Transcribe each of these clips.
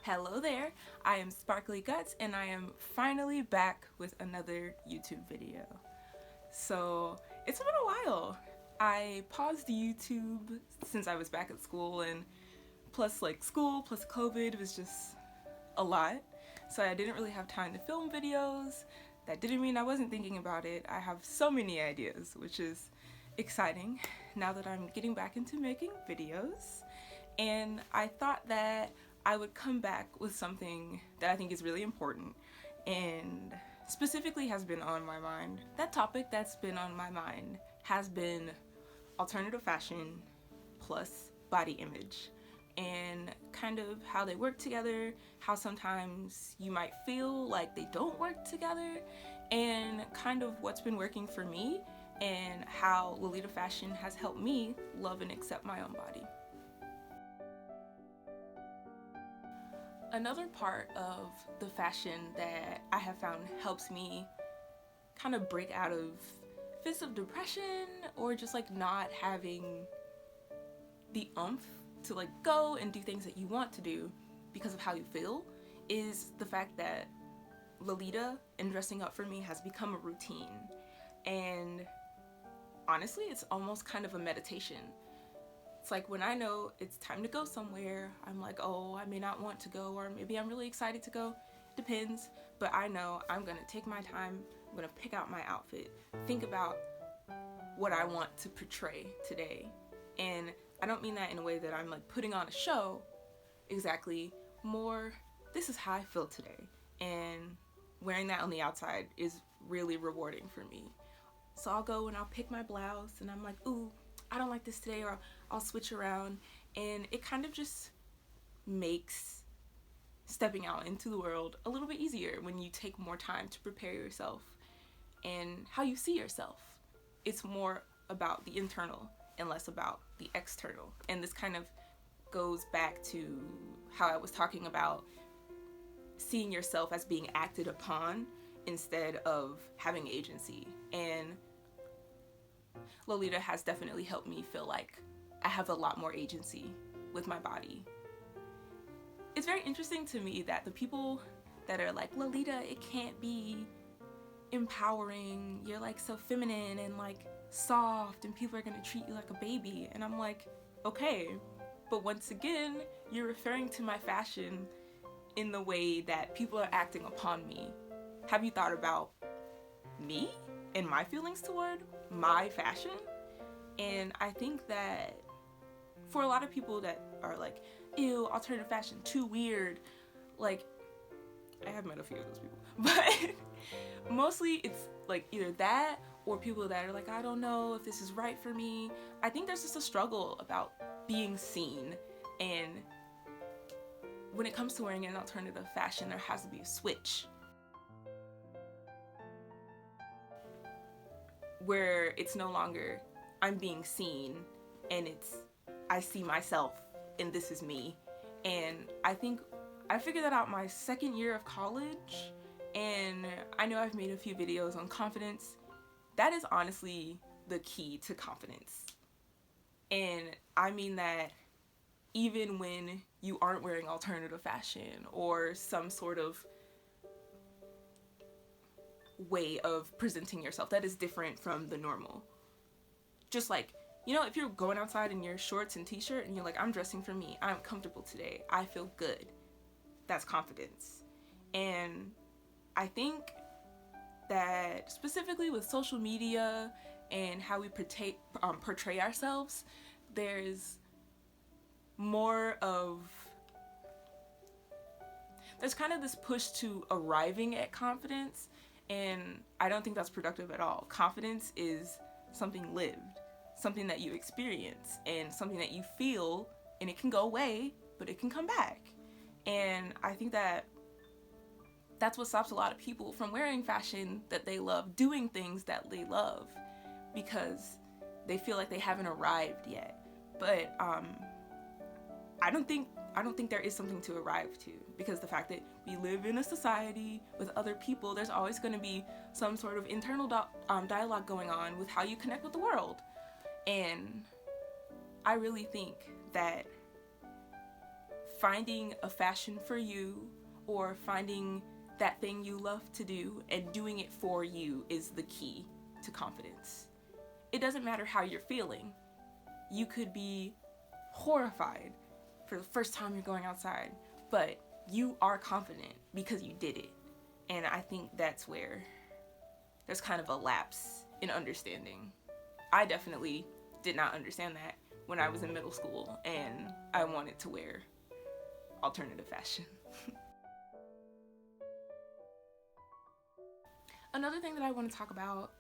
Hello there, I am Sparkly Guts and I am finally back with another YouTube video. So it's been a while. I paused YouTube since I was back at school, and plus school plus COVID was just a lot. So I didn't really have time to film videos. That didn't mean I wasn't thinking about it. I have so many ideas, which is exciting now that I'm getting back into making videos. And I thought that I would come back with something that I think is really important and specifically has been on my mind. That topic that's been on my mind has been alternative fashion plus body image, and kind of how they work together, how sometimes you might feel like they don't work together, and kind of what's been working for me and how Lolita Fashion has helped me love and accept my own body. Another part of the fashion that I have found helps me kind of break out of fits of depression or just not having the oomph to go and do things that you want to do because of how you feel is the fact that Lolita and dressing up for me has become a routine. And honestly, it's almost kind of a meditation. It's like when I know it's time to go somewhere, I'm like, oh, I may not want to go, or maybe I'm really excited to go. Depends, but I know I'm gonna take my time, I'm gonna pick out my outfit, think about what I want to portray today. And I don't mean that in a way that I'm putting on a show, exactly, more this is how I feel today. And wearing that on the outside is really rewarding for me. So I'll go and I'll pick my blouse and I'm like, ooh, I don't like this today, or I'll switch around, and it kind of just makes stepping out into the world a little bit easier when you take more time to prepare yourself and how you see yourself. It's more about the internal and less about the external, and this kind of goes back to how I was talking about seeing yourself as being acted upon instead of having agency. And Lolita has definitely helped me feel like I have a lot more agency with my body. It's very interesting to me that the people that are like, Lolita, it can't be empowering, you're so feminine and soft and people are gonna treat you like a baby. And I'm like, okay, but once again, you're referring to my fashion in the way that people are acting upon me. Have you thought about me and my feelings toward my fashion? And I think that for a lot of people that are like, ew, alternative fashion, too weird, I have met a few of those people, but mostly it's either that or people that are like, I don't know if this is right for me. I think there's just a struggle about being seen, and when it comes to wearing an alternative fashion, there has to be a switch where it's no longer I'm being seen and it's I see myself and this is me. And I think I figured that out my second year of college, and I know I've made a few videos on confidence. That is honestly the key to confidence. And I mean that even when you aren't wearing alternative fashion or some sort of way of presenting yourself that is different from the normal. Just if you're going outside in your shorts and t-shirt and you're like, I'm dressing for me, I'm comfortable today, I feel good. That's confidence. And I think that specifically with social media and how we portray ourselves, there's kind of this push to arriving at confidence, and I don't think that's productive at all. Confidence is something lived, something that you experience, and something that you feel, and it can go away, but it can come back. And I think that that's what stops a lot of people from wearing fashion that they love, doing things that they love, because they feel like they haven't arrived yet. But I don't think there is something to arrive to, because the fact that we live in a society with other people, there's always going to be some sort of internal dialogue going on with how you connect with the world. And I really think that finding a fashion for you, or finding that thing you love to do and doing it for you is the key to confidence. It doesn't matter how you're feeling. You could be horrified for the first time you're going outside, but you are confident because you did it. And I think that's where there's kind of a lapse in understanding. I definitely did not understand that when I was in middle school and I wanted to wear alternative fashion. Another thing that I want to talk about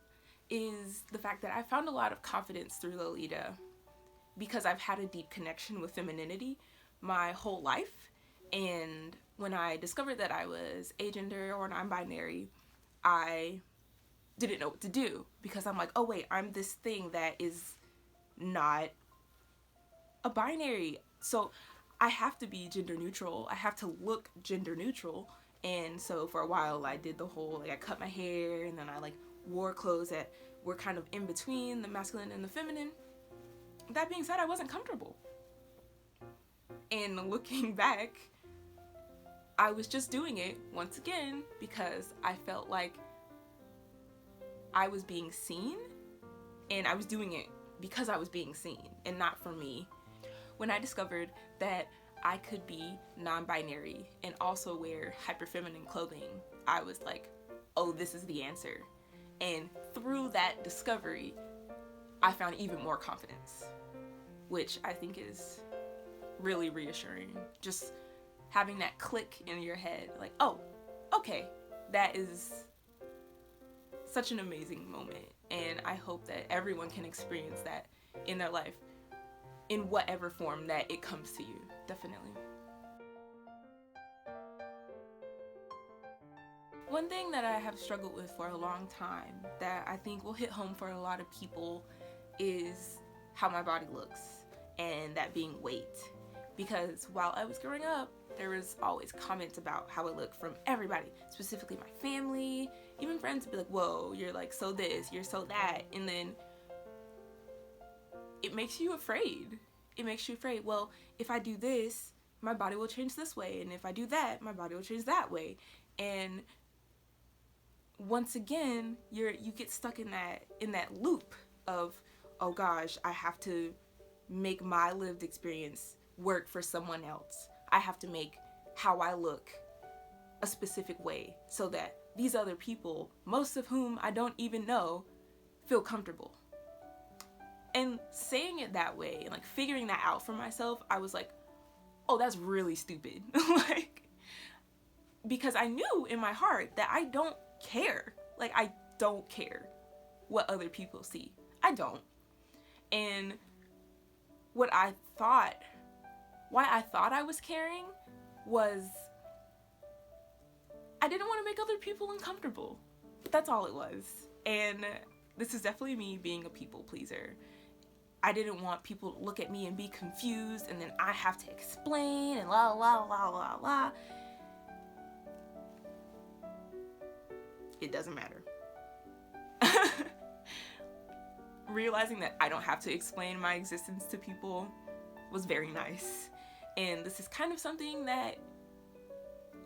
is the fact that I found a lot of confidence through Lolita because I've had a deep connection with femininity my whole life. And when I discovered that I was agender or non-binary, I didn't know what to do because I'm like, oh wait, I'm this thing that is not a binary. So I have to be gender neutral. I have to look gender neutral. And so for a while I did the whole, like, I cut my hair and then I like wore clothes that were kind of in between the masculine and the feminine. That being said, I wasn't comfortable. And looking back, I was just doing it once again because I felt like I was being seen, and I was doing it because I was being seen and not for me. When I discovered that I could be non-binary and also wear hyper-feminine clothing, I was like, oh, this is the answer. And through that discovery, I found even more confidence, which I think is really reassuring. Just having that click in your head, like, oh, okay, that is such an amazing moment. And I hope that everyone can experience that in their life in whatever form that it comes to you, definitely. One thing that I have struggled with for a long time that I think will hit home for a lot of people is how my body looks, and that being weight. Because while I was growing up, there was always comments about how I look from everybody, specifically my family, even friends would be like, whoa, you're like so this, you're so that, and then it makes you afraid. It makes you afraid. Well, if I do this, my body will change this way, and if I do that, my body will change that way. And once again, you get stuck in that loop of, oh gosh, I have to make my lived experience work for someone else. I have to make how I look a specific way so that these other people, most of whom I don't even know, feel comfortable. And saying it that way and like figuring that out for myself, I was like, oh, that's really stupid. Like, because I knew in my heart that I don't care. Like, I don't care what other people see. I don't. And why I thought I was caring was I didn't want to make other people uncomfortable. That's all it was. And this is definitely me being a people pleaser. I didn't want people to look at me and be confused, and then I have to explain and la la la la la. It doesn't matter. Realizing that I don't have to explain my existence to people was very nice. And this is kind of something that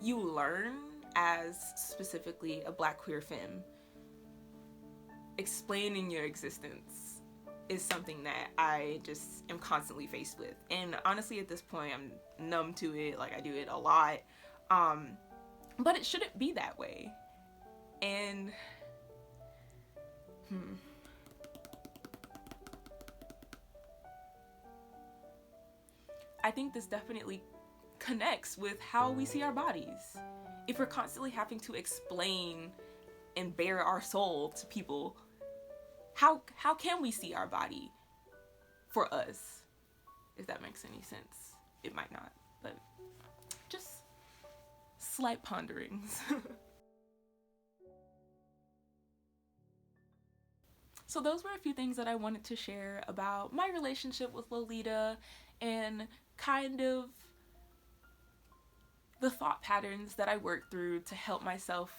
you learn as specifically a Black queer femme. Explaining your existence is something that I just am constantly faced with. And honestly, at this point, I'm numb to it. Like, I do it a lot. But it shouldn't be that way. And I think this definitely connects with how we see our bodies. If we're constantly having to explain and bare our soul to people, how can we see our body for us? If that makes any sense. It might not, but just slight ponderings. So those were a few things that I wanted to share about my relationship with Lolita and kind of the thought patterns that I worked through to help myself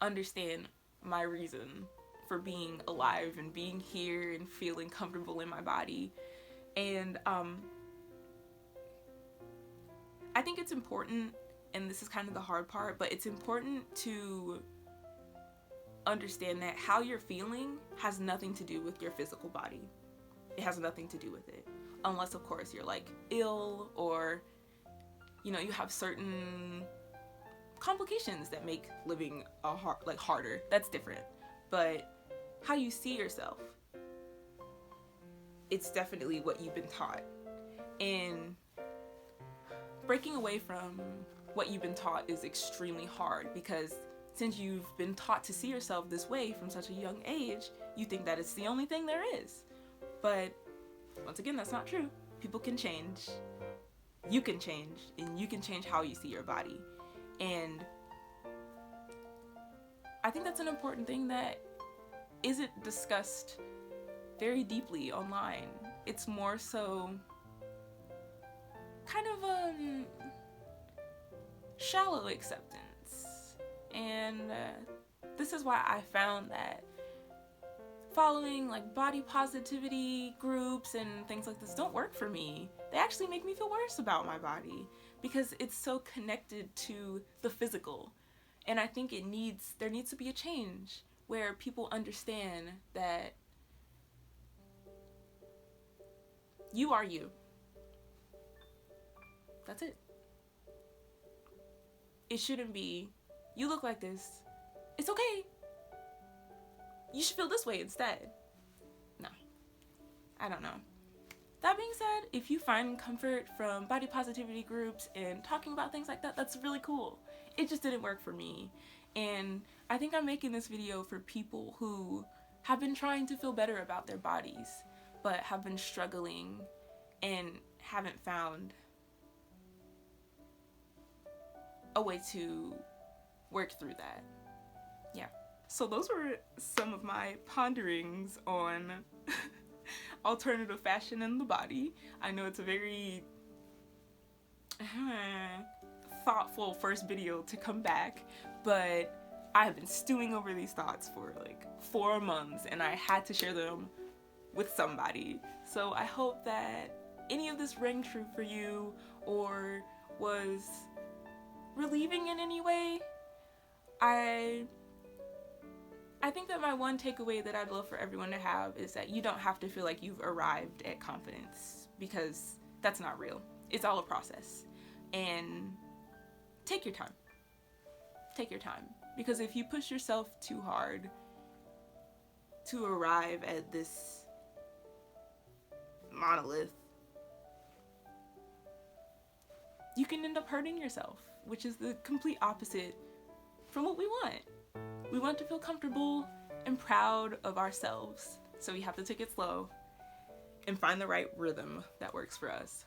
understand my reason for being alive and being here and feeling comfortable in my body. And I think it's important, and this is kind of the hard part, but it's important to understand that how you're feeling has nothing to do with your physical body. It has nothing to do with it. Unless, of course, you're like ill, or, you know, you have certain complications that make living harder. That's different. But how you see yourself, it's definitely what you've been taught. And breaking away from what you've been taught is extremely hard, because since you've been taught to see yourself this way from such a young age, you think that it's the only thing there is. But once again, that's not true. People can change. You can change, and you can change how you see your body. And I think that's an important thing that isn't discussed very deeply online. It's more so kind of shallow acceptance. And this is why I found that following like body positivity groups and things like this don't work for me. They actually make me feel worse about my body, because it's so connected to the physical. And I think there needs to be a change where people understand that you are you. That's it. It shouldn't be, you look like this, it's okay, you should feel this way instead. No, I don't know. That being said, if you find comfort from body positivity groups and talking about things like that, that's really cool. It just didn't work for me. And I think I'm making this video for people who have been trying to feel better about their bodies, but have been struggling and haven't found a way to work through that. Yeah. So those were some of my ponderings on alternative fashion and the body. I know it's a very thoughtful first video to come back, but I have been stewing over these thoughts for like 4 months, and I had to share them with somebody. So I hope that any of this rang true for you or was relieving in any way. I think that my one takeaway that I'd love for everyone to have is that you don't have to feel like you've arrived at confidence, because that's not real. It's all a process. And take your time. Take your time. Because if you push yourself too hard to arrive at this monolith, you can end up hurting yourself, which is the complete opposite from what we want. We want to feel comfortable and proud of ourselves, so we have to take it slow and find the right rhythm that works for us.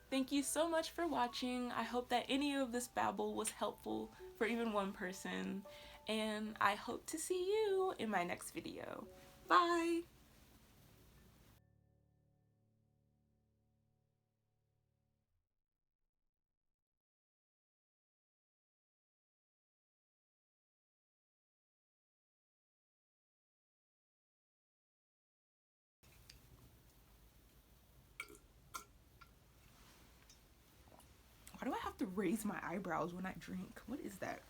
Thank you so much for watching. I hope that any of this babble was helpful for even one person, and I hope to see you in my next video. Bye! Why do I have to raise my eyebrows when I drink? What is that?